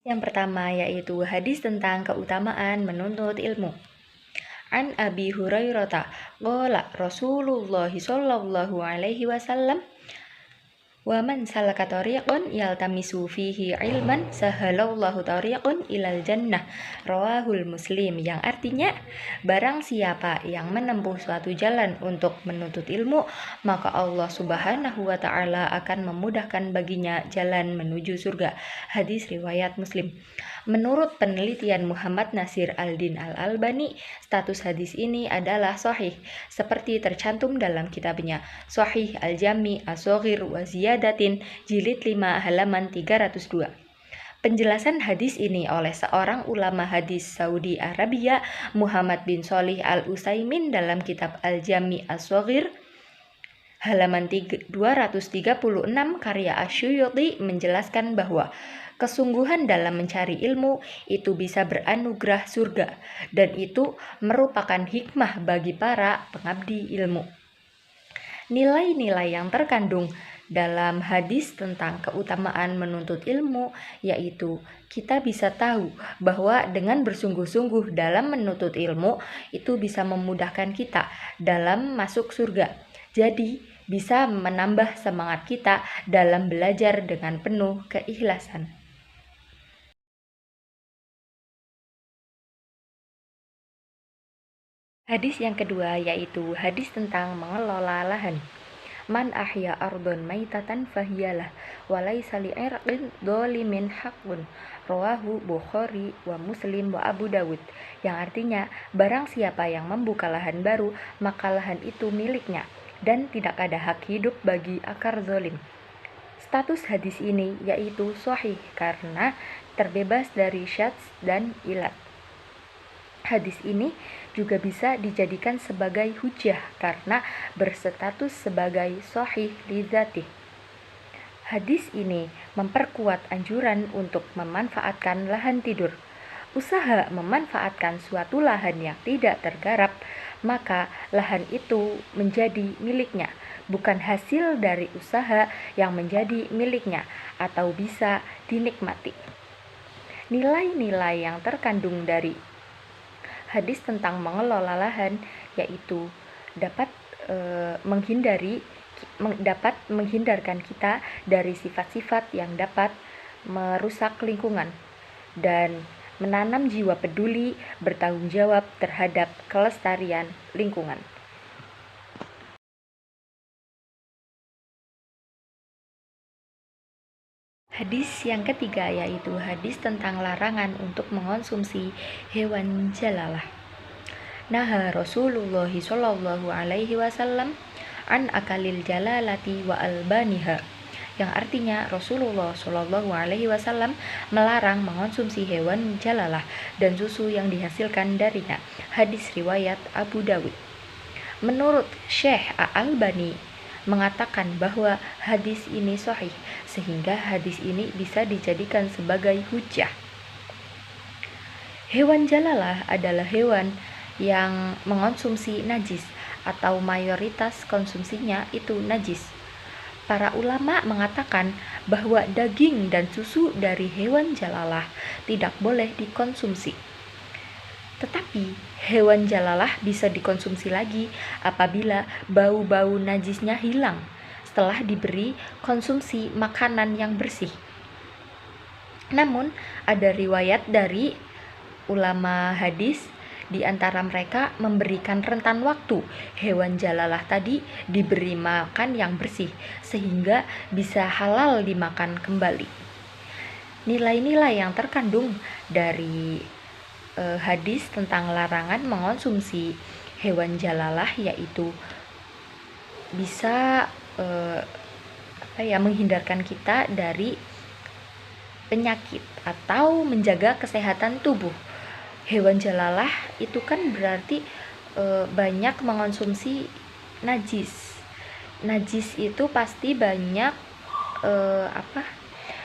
Yang pertama yaitu hadis tentang keutamaan menuntut ilmu. An Abi Hurairah qala Rasulullah sallallahu alaihi wasallam wa man salaka tariqan yaltamisu fihi ilman sahalallahu tariqan ilal jannah, rawahul Muslim, yang artinya barang siapa yang menempuh suatu jalan untuk menuntut ilmu, maka Allah Subhanahu wa taala akan memudahkan baginya jalan menuju surga. Hadis riwayat Muslim. Menurut penelitian Muhammad Nasir Al-Din Al-Albani, status hadis ini adalah sahih seperti tercantum dalam kitabnya Sahih Al-Jami As-Shaghir wa Ziyadatin jilid 5 halaman 302. Penjelasan hadis ini oleh seorang ulama hadis Saudi Arabia, Muhammad bin Shalih Al-Utsaimin, dalam kitab Al-Jami As-Shaghir halaman 236 karya Asy-Syuyuti, menjelaskan bahwa kesungguhan dalam mencari ilmu itu bisa beranugerah surga, dan itu merupakan hikmah bagi para pengabdi ilmu. Nilai-nilai yang terkandung dalam hadis tentang keutamaan menuntut ilmu yaitu kita bisa tahu bahwa dengan bersungguh-sungguh dalam menuntut ilmu itu bisa memudahkan kita dalam masuk surga. Jadi bisa menambah semangat kita dalam belajar dengan penuh keikhlasan. Hadis yang kedua yaitu hadis tentang mengelola lahan. Man ahya ardon maitatan fahiyalah walaisa li'irqin dzalimin haqqun, rawahu Bukhari wa Muslim wa Abu Dawud, yang artinya barang siapa yang membuka lahan baru maka lahan itu miliknya dan tidak ada hak hidup bagi akar zalim. Status hadis ini yaitu sahih karena terbebas dari syadz dan ilat. Hadis ini juga bisa dijadikan sebagai hujjah karena berstatus sebagai sahih li dzatih. Hadis ini memperkuat anjuran untuk memanfaatkan lahan tidur. Usaha memanfaatkan suatu lahan yang tidak tergarap, maka lahan itu menjadi miliknya, bukan hasil dari usaha yang menjadi miliknya atau bisa dinikmati. Nilai-nilai yang terkandung dari hadis tentang mengelola lahan yaitu dapat menghindarkan kita dari sifat-sifat yang dapat merusak lingkungan dan menanam jiwa peduli bertanggung jawab terhadap kelestarian lingkungan. Hadis yang ketiga yaitu hadis tentang larangan untuk mengonsumsi hewan jalalah. Naha Rasulullah sallallahu alaihi wasallam an akalil jalalati wa albaniha, yang artinya Rasulullah sallallahu alaihi wasallam melarang mengonsumsi hewan jalalah dan susu yang dihasilkan darinya. Hadis riwayat Abu Dawud. Menurut Syekh Al-Albani mengatakan bahwa hadis ini sahih, sehingga hadis ini bisa dijadikan sebagai hujjah. Hewan jalalah adalah hewan yang mengonsumsi najis atau mayoritas konsumsinya itu najis. Para ulama mengatakan bahwa daging dan susu dari hewan jalalah tidak boleh dikonsumsi. Tetapi hewan jalalah bisa dikonsumsi lagi apabila bau-bau najisnya hilang setelah diberi konsumsi makanan yang bersih. Namun ada riwayat dari ulama hadis, di antara mereka memberikan rentan waktu hewan jalalah tadi diberi makan yang bersih sehingga bisa halal dimakan kembali. Nilai-nilai yang terkandung dari hadis tentang larangan mengonsumsi hewan jalalah yaitu bisa menghindarkan kita dari penyakit atau menjaga kesehatan tubuh. Hewan jalalah itu kan berarti banyak mengonsumsi najis. Najis itu pasti banyak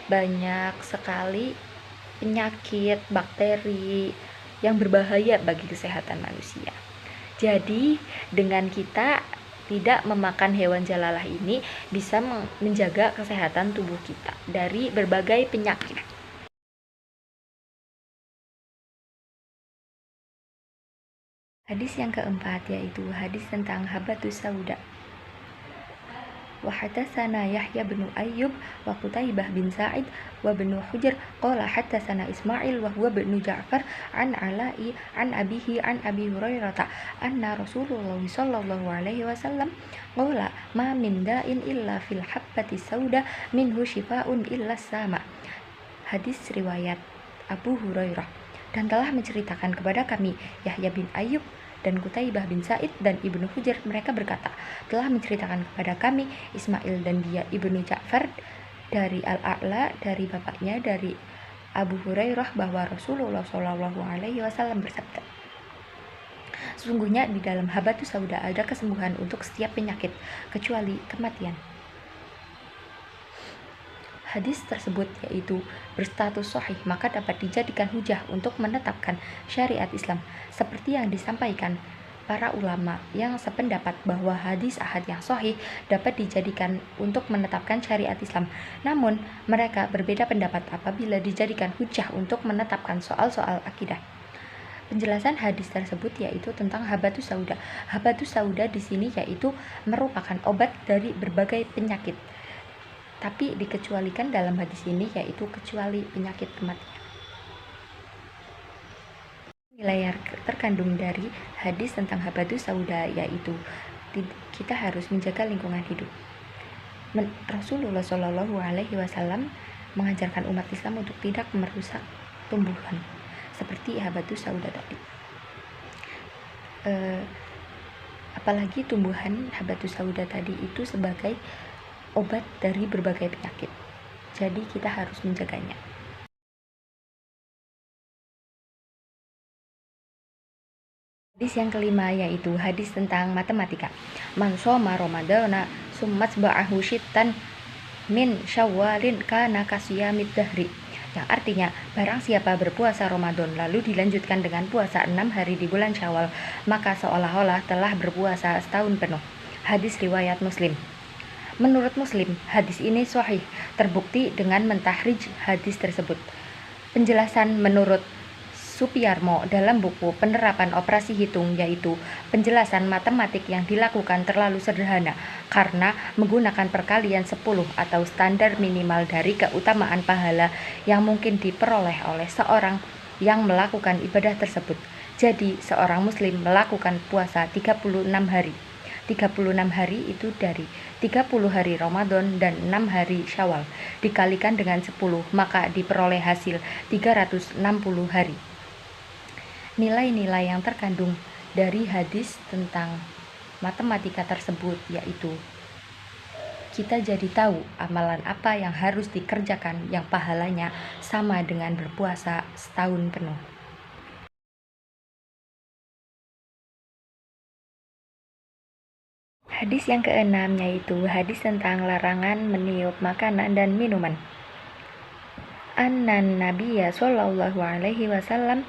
banyak sekali penyakit, bakteri yang berbahaya bagi kesehatan manusia. Jadi dengan kita tidak memakan hewan jalalah ini bisa menjaga kesehatan tubuh kita dari berbagai penyakit. Hadis yang keempat yaitu hadis tentang habatus sauda. Wa hadatsana Yahya bin Ayyub wa Qutaibah bin Sa'id wa bin Hujr qala hadatsana Ismail wa huwa bin Ja'far an Ala'i an abihi an Abi Hurairah anna Rasulullah sallallahu alaihi wasallam qala ma min da'in illa fil habbati sauda minhu shifaa'un illa sama. Hadis riwayat Abu Hurairah. Dan telah menceritakan kepada kami Yahya bin Ayyub dan Qutaibah bin Sa'id dan Ibnu Hujr, mereka berkata, telah menceritakan kepada kami Ismail dan dia Ibnu Ja'far dari Al-A'la, dari bapaknya dari Abu Hurairah, bahwa Rasulullah Shallallahu alaihi wasallam bersabda, sesungguhnya di dalam habatus sauda ada kesembuhan untuk setiap penyakit kecuali kematian. Hadis tersebut yaitu berstatus sahih, maka dapat dijadikan hujah untuk menetapkan syariat Islam, seperti yang disampaikan para ulama yang sependapat bahwa hadis ahad yang sahih dapat dijadikan untuk menetapkan syariat Islam. Namun, mereka berbeda pendapat apabila dijadikan hujah untuk menetapkan soal-soal akidah. Penjelasan hadis tersebut yaitu tentang habatus sauda. Habatus sauda di sini yaitu merupakan obat dari berbagai penyakit, tapi dikecualikan dalam hadis ini yaitu kecuali penyakit kematian. Nilai yang terkandung dari hadis tentang habatus sauda yaitu kita harus menjaga lingkungan hidup. Rasulullah Shallallahu alaihi wasallam mengajarkan umat Islam untuk tidak merusak tumbuhan seperti habatus sauda tadi. Apalagi tumbuhan habatus sauda tadi itu sebagai obat dari berbagai penyakit. Jadi kita harus menjaganya. Hadis yang kelima yaitu hadis tentang matematika. Man shoma ramadana summatba'ahu syittan min syawalin kana kasiyamid dahri. Yang artinya, barang siapa berpuasa Ramadan lalu dilanjutkan dengan puasa 6 hari di bulan Syawal, maka seolah-olah telah berpuasa setahun penuh. Hadis riwayat Muslim. Menurut Muslim, hadis ini sahih, terbukti dengan mentahrij hadis tersebut. Penjelasan menurut Supiyarmo dalam buku Penerapan Operasi Hitung yaitu penjelasan matematik yang dilakukan terlalu sederhana karena menggunakan perkalian 10 atau standar minimal dari keutamaan pahala yang mungkin diperoleh oleh seorang yang melakukan ibadah tersebut. Jadi, seorang muslim melakukan puasa 36 hari. 36 hari itu dari 30 hari Ramadan dan 6 hari Syawal dikalikan dengan 10, maka diperoleh hasil 360 hari. Nilai-nilai yang terkandung dari hadis tentang matematika tersebut yaitu kita jadi tahu amalan apa yang harus dikerjakan yang pahalanya sama dengan berpuasa setahun penuh. Hadis yang keenam yaitu hadis tentang larangan meniup makanan dan minuman. Annan Nabiyya sallallahu alaihi wasallam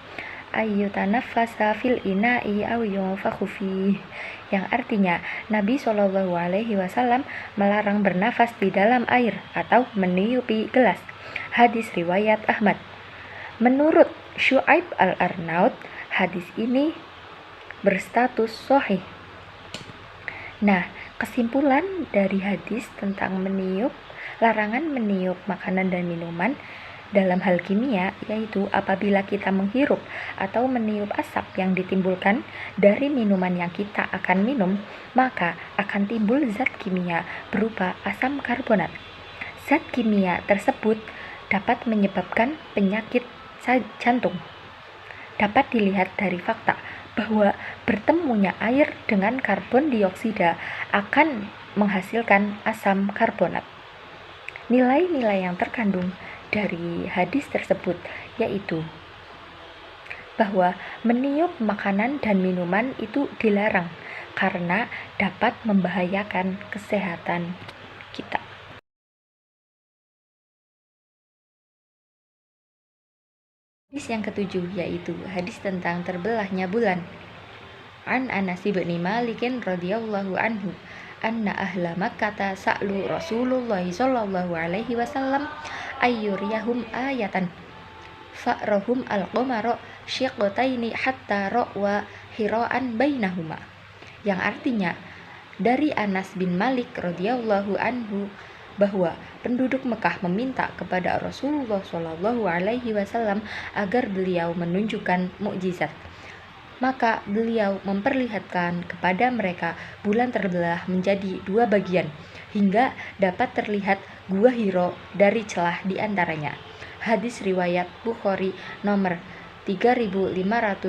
ayyutanaffasa fil ina'i aw yunfakhu fi, yang artinya Nabi sallallahu alaihi wasallam melarang bernafas di dalam air atau meniupi gelas. Hadis riwayat Ahmad. Menurut Syu'aib al-Arnaud, hadis ini berstatus sahih. Nah, kesimpulan dari hadis tentang larangan meniup makanan dan minuman dalam hal kimia yaitu apabila kita menghirup atau meniup asap yang ditimbulkan dari minuman yang kita akan minum, maka akan timbul zat kimia berupa asam karbonat. Zat kimia tersebut dapat menyebabkan penyakit jantung. Dapat dilihat dari fakta bahwa bertemunya air dengan karbon dioksida akan menghasilkan asam karbonat. Nilai-nilai yang terkandung dari hadis tersebut yaitu bahwa meniup makanan dan minuman itu dilarang karena dapat membahayakan kesehatan kita. Hadis yang ketujuh yaitu hadis tentang terbelahnya bulan. An Anas bin Malik radhiyallahu anhu anna ahla Makkah sa'lu Rasulullah sallallahu alaihi wasallam ayyuriyahum ayatan fa'rahum al-qamara syiqtaini hatta ra'wa hira'an bainahuma, yang artinya dari Anas bin Malik radhiyallahu anhu bahwa penduduk Mekah meminta kepada Rasulullah Shallallahu alaihi wasallam agar beliau menunjukkan mukjizat. Maka beliau memperlihatkan kepada mereka bulan terbelah menjadi 2 bagian hingga dapat terlihat gua Hiro dari celah di antaranya. Hadis riwayat Bukhari nomor 3579.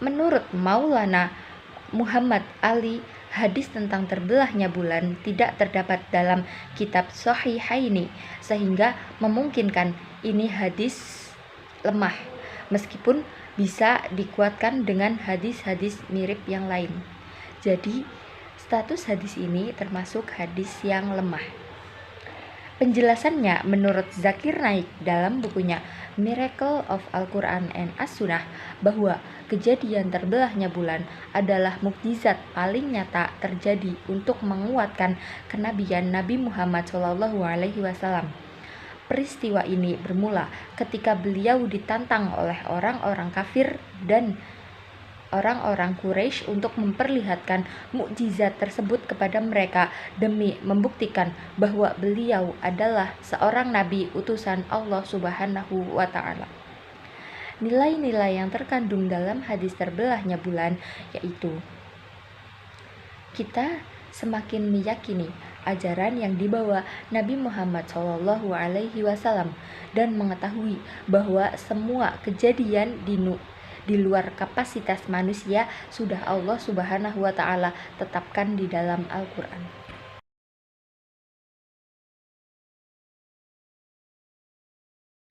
Menurut Maulana Muhammad Ali, hadis tentang terbelahnya bulan tidak terdapat dalam kitab Shahihaini, sehingga memungkinkan ini hadis lemah, meskipun bisa dikuatkan dengan hadis-hadis mirip yang lain. Jadi, status hadis ini termasuk hadis yang lemah. Penjelasannya menurut Zakir Naik dalam bukunya Miracle of Al-Quran and As-Sunnah bahwa kejadian terbelahnya bulan adalah mukjizat paling nyata terjadi untuk menguatkan kenabian Nabi Muhammad SAW. Peristiwa ini bermula ketika beliau ditantang oleh orang-orang kafir dan orang-orang Quraisy untuk memperlihatkan mukjizat tersebut kepada mereka demi membuktikan bahwa beliau adalah seorang nabi utusan Allah Subhanahu wa Ta'ala. Nilai-nilai yang terkandung dalam hadis terbelahnya bulan yaitu kita semakin meyakini ajaran yang dibawa Nabi Muhammad SAW dan mengetahui bahwa semua kejadian di luar kapasitas manusia sudah Allah Subhanahu wa Ta'ala tetapkan di dalam Al-Quran.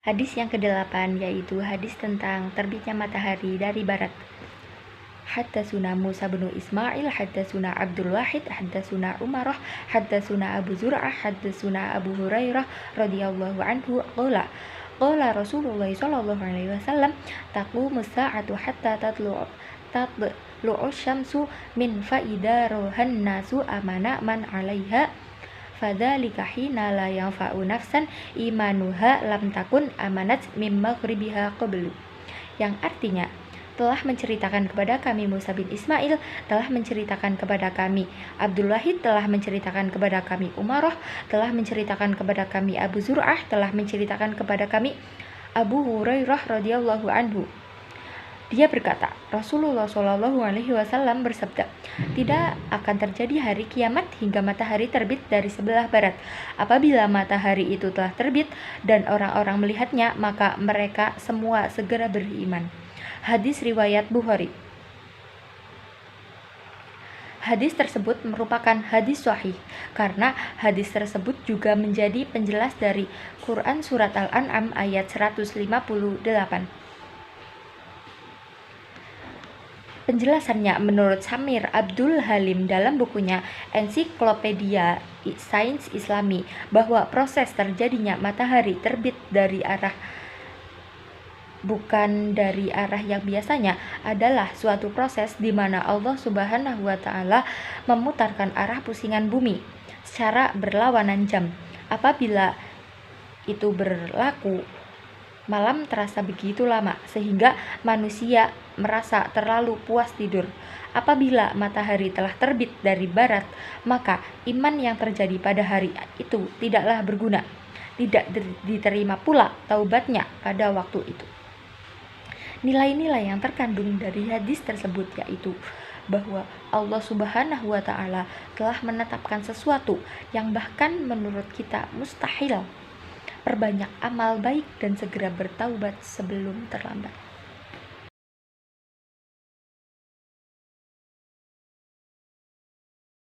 Hadis yang ke-8 yaitu hadis tentang terbitnya matahari dari barat. Haddatsuna Musa bin Ismail, haddatsuna Abdul Wahid, haddatsuna Umarah, haddatsuna Abu Zur'ah, haddatsuna Abu Hurairah radhiyallahu anhu qala qala Rasulullah sallallahu alaihi wasallam taqumus sa'atu hatta tatlu'u syamsu min faida rohan nasu amana man 'alaiha fadzalika hina la yanfa'u nafsan imanuha lam takun amanat mim maghribiha qablu, yang artinya telah menceritakan kepada kami Musa bin Ismail, telah menceritakan kepada kami Abdul Wahid, telah menceritakan kepada kami Umarah, telah menceritakan kepada kami Abu Zur'ah, telah menceritakan kepada kami Abu Hurairah radhiyallahu anhu. Dia berkata, Rasulullah Shallallahu alaihi wasallam bersabda, tidak akan terjadi hari kiamat hingga matahari terbit dari sebelah barat. Apabila matahari itu telah terbit dan orang-orang melihatnya, maka mereka semua segera beriman. Hadis riwayat Bukhari. Hadis tersebut merupakan hadis sahih karena hadis tersebut juga menjadi penjelas dari Quran surat Al-An'am ayat 158. Penjelasannya menurut Samir Abdul Halim dalam bukunya Ensiklopedia Sains Islami bahwa proses terjadinya matahari terbit dari bukan dari arah yang biasanya adalah suatu proses di mana Allah Subhanahu wa Ta'ala memutarkan arah pusingan bumi secara berlawanan jam. Apabila itu berlaku, malam terasa begitu lama sehingga manusia merasa terlalu puas tidur. Apabila matahari telah terbit dari barat, maka iman yang terjadi pada hari itu tidaklah berguna. Tidak diterima pula taubatnya pada waktu itu. Nilai-nilai yang terkandung dari hadis tersebut yaitu bahwa Allah Subhanahu wa Ta'ala telah menetapkan sesuatu yang bahkan menurut kita mustahil. Perbanyak amal baik dan segera bertaubat sebelum terlambat.